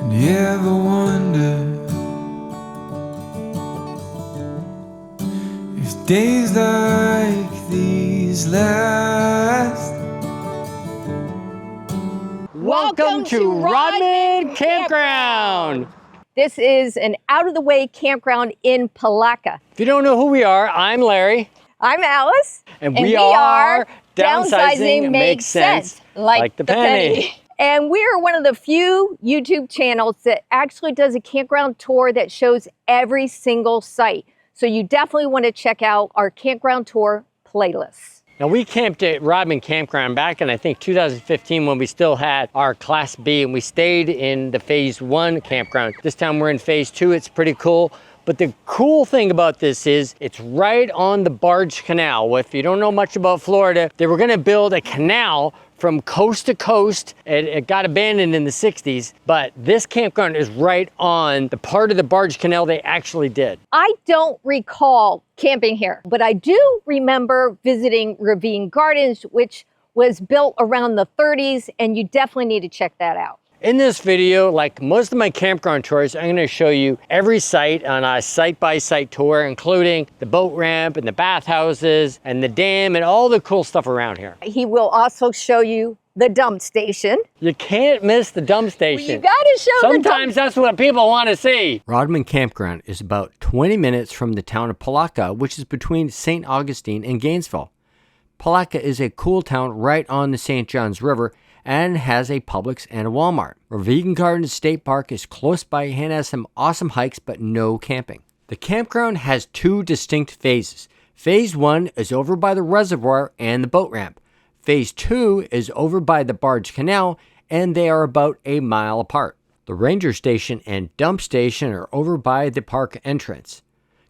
Do you ever wonder if days like these last? Welcome to Rodman Campground. This is an out-of-the-way campground in Palatka. If you don't know who we are, I'm Larry. I'm Alice. And we are Downsizing Makes Sense Like the Penny. And we are one of the few YouTube channels that actually does a campground tour that shows every single site. So you definitely want to check out our campground tour playlist. Now we camped at Rodman Campground back in I think 2015 when we still had our Class B, and we stayed in the Phase 1 campground. This time we're in Phase 2. It's pretty cool. But the cool thing about this is it's right on the barge canal. If you don't know much about Florida, they were going to build a canal from coast to coast. It got abandoned in the 60s, but this campground is right on the part of the barge canal they actually did. I don't recall camping here, but I do remember visiting Ravine Gardens, which was built around the 30s, and you definitely need to check that out. In this video, like most of my campground tours, I'm going to show you every site on a site-by-site tour, including the boat ramp and the bathhouses and the dam and all the cool stuff around here. He will also show you the dump station. You can't miss the dump station. Well, you gotta show Sometimes that's what people want to see. Rodman Campground is about 20 minutes from the town of Palatka, which is between St. Augustine and Gainesville. Palatka is a cool town right on the St. Johns River and has a Publix and a Walmart. Ravine Gardens State Park is close by and has some awesome hikes, but no camping. The campground has two distinct phases. Phase 1 is over by the reservoir and the boat ramp. Phase 2 is over by the barge canal, and they are about a mile apart. The ranger station and dump station are over by the park entrance.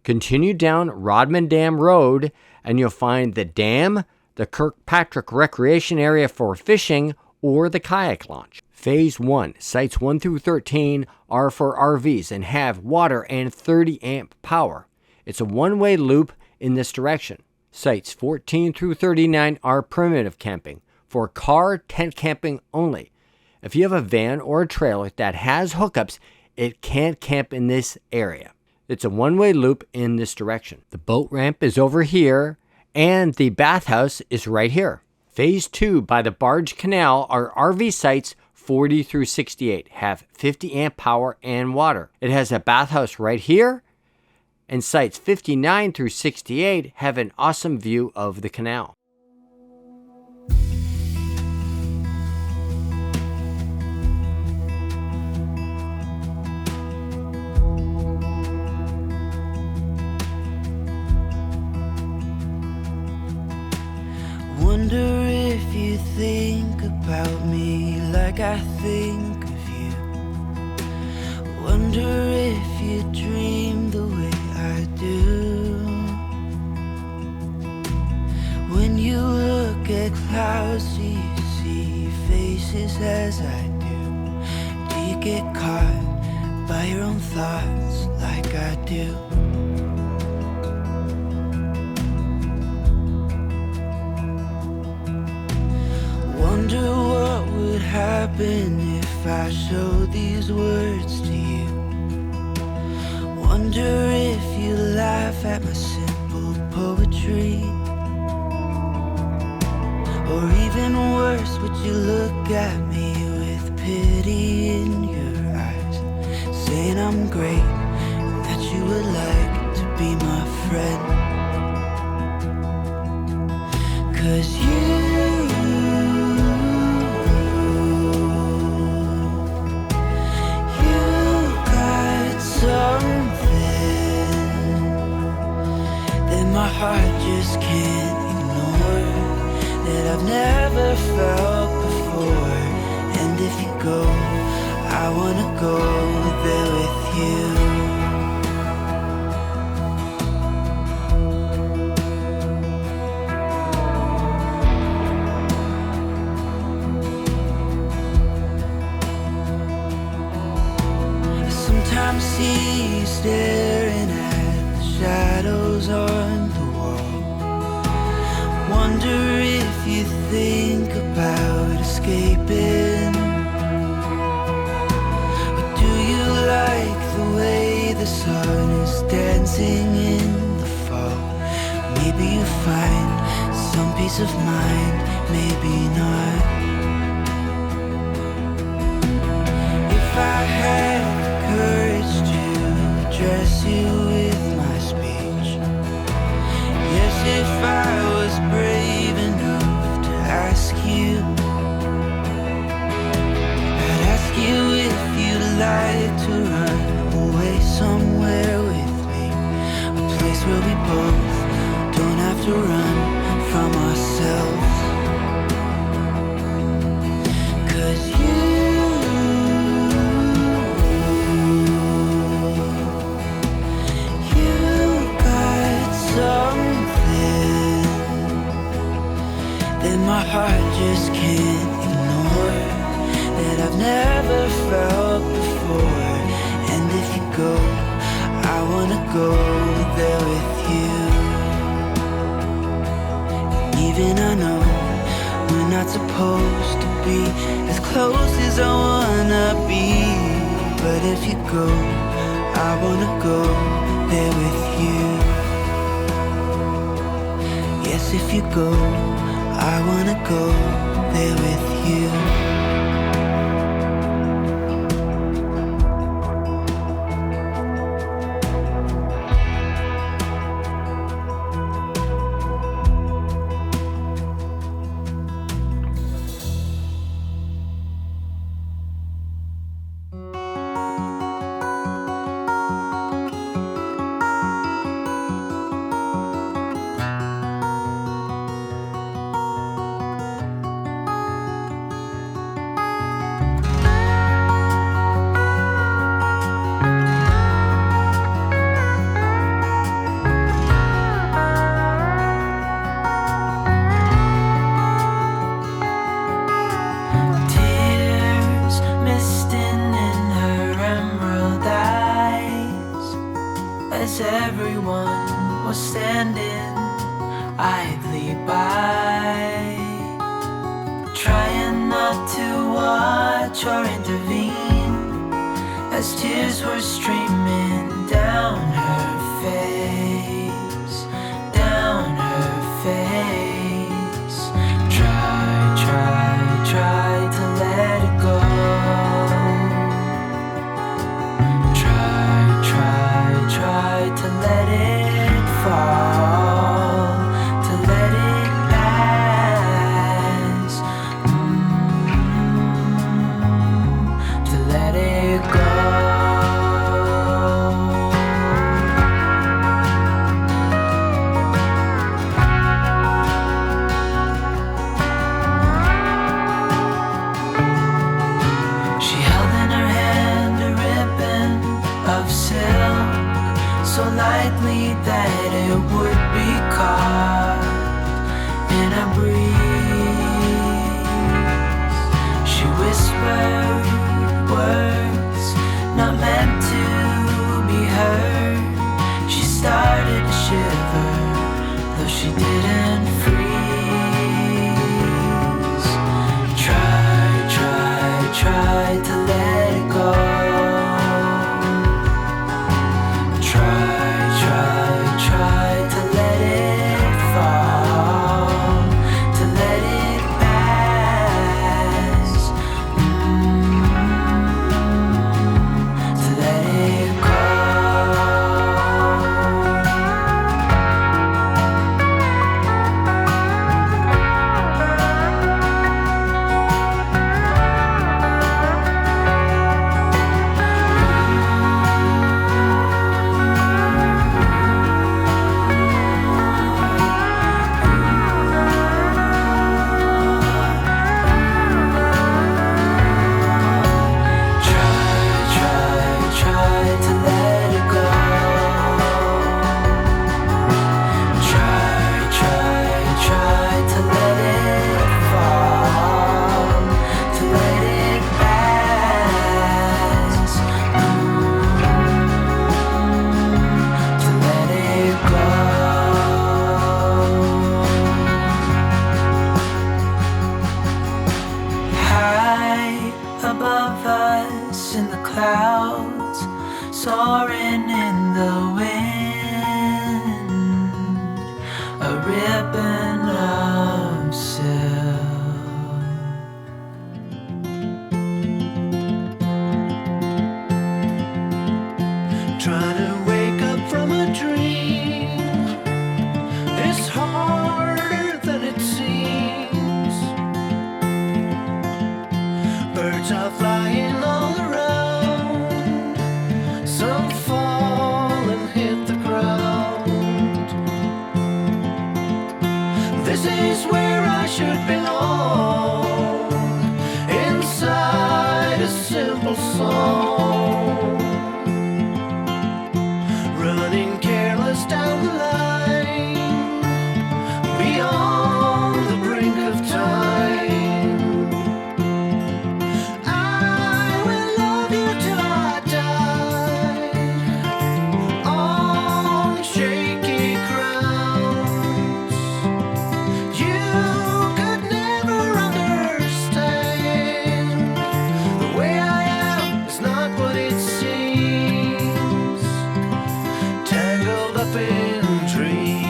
Continue down Rodman Dam Road, and you'll find the dam, the Kirkpatrick Recreation Area for fishing, or the kayak launch. Phase 1, sites 1 through 13 are for RVs and have water and 30 amp power. It's a one-way loop in this direction. Sites 14 through 39 are primitive camping, for car tent camping only. If you have a van or a trailer that has hookups, it can't camp in this area. It's a one-way loop in this direction. The boat ramp is over here, and the bathhouse is right here. Phase 2 by the barge canal are RV sites 40 through 68, have 50 amp power and water. It has a bathhouse right here, and sites 59 through 68 have an awesome view of the canal. Wonder if you think about me like I think of you. Wonder if you dream the way I do. When you look at clouds, do you see faces as I do? Do you get caught by your own thoughts like I do? Wonder what would happen if I showed these words to you. Wonder if you laugh at my simple poetry. Or even worse, would you look at me with pity in your eyes, saying I'm great and that you would like to be my friend? 'Cause you my heart just can't ignore, that I've never felt before. And if you go, I wanna go there with you. I sometimes see you staring at the shadows on the wall. Wonder if you think about escaping, or do sun is dancing in the fall. Maybe you find some peace of mind, maybe not. If I had the courage to address you with my speech, yes, if I was brave enough to ask you, I'd ask you if you'd like to run away somewhere with me, a place where we both don't have to run from ourselves. 'Cause you got something that my heart just can't ignore, that I've never felt before. And if you go, I wanna go there with you. Even I know we're not supposed to be as close as I wanna be, but if you go, I wanna go there with you. Yes, if you go, I wanna go there with you. Everyone was standing idly by, trying not to watch or intervene, as tears were streaming down her face, down her face. Try to let it go. Try to let it fall, to let it pass, to let it go. She held in her hand a ribbon of silk, so lightly that it would be caught in a breeze. She whispered words not meant to be heard. She started to shiver, though she didn't freeze. Try to let it go. Try to let it fall, to let it pass, to let it go. above us in the clouds, soaring in the wind, a ribbon of silk. Trying to wake up from a dream is harder than it seems. Birds are flying all around, some fall and hit the ground. This is where I should belong, inside a simple song, running careless down the line, beyond the brink of time. I will love you till I die, on shaky grounds. You could never understand. The way I am is not what it seems, tangled up in dreams.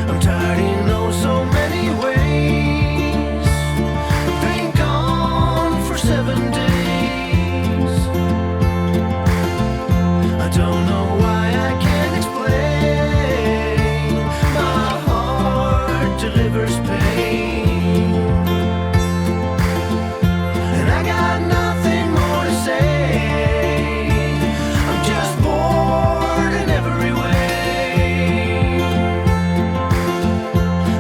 I'm tired in oh so many ways. Been gone for 7 days. I don't know why I can't explain. My heart delivers pain, and I got nothing more to say. I'm just bored in every way.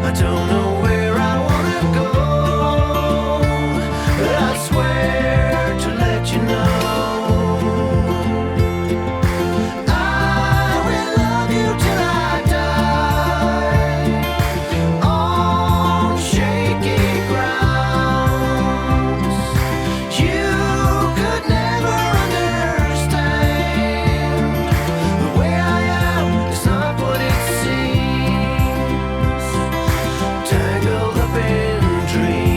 I don't know where I wanna go, but I swear to let you know. I will love you till I die, on shaky grounds. You could never understand. The way I am is not what it seems, tangled up in dreams.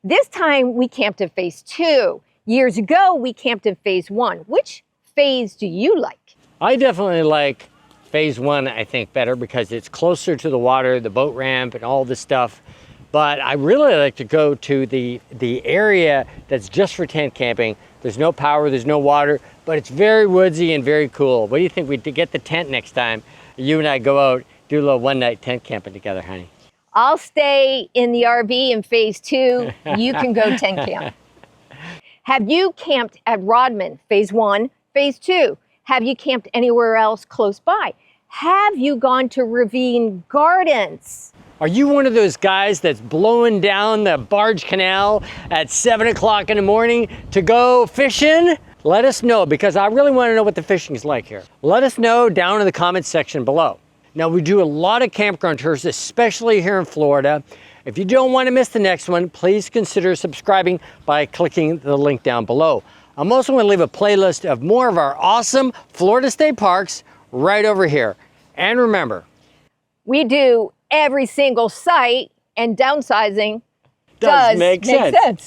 This time we camped at phase 2. Years ago, we camped at phase 1. Which phase do you like? I definitely like phase 1, I think, better because it's closer to the water, the boat ramp and all this stuff. But I really like to go to the area that's just for tent camping. There's no power, there's no water, but it's very woodsy and very cool. What do you think we get the tent next time? You and I go out, do a little one-night tent camping together, honey. I'll stay in the RV in phase 2. You can go tent camp. Have you camped at Rodman, phase 1, phase 2? Have you camped anywhere else close by? Have you gone to Ravine Gardens? Are you one of those guys that's blowing down the barge canal at 7 o'clock in the morning to go fishing? Let us know, because I really want to know what the fishing is like here. Let us know down in the comments section below. Now, we do a lot of campground tours, especially here in Florida. If you don't want to miss the next one, please consider subscribing by clicking the link down below. I'm also going to leave a playlist of more of our awesome Florida state parks right over here. And remember, We do every single site, and downsizing does make sense.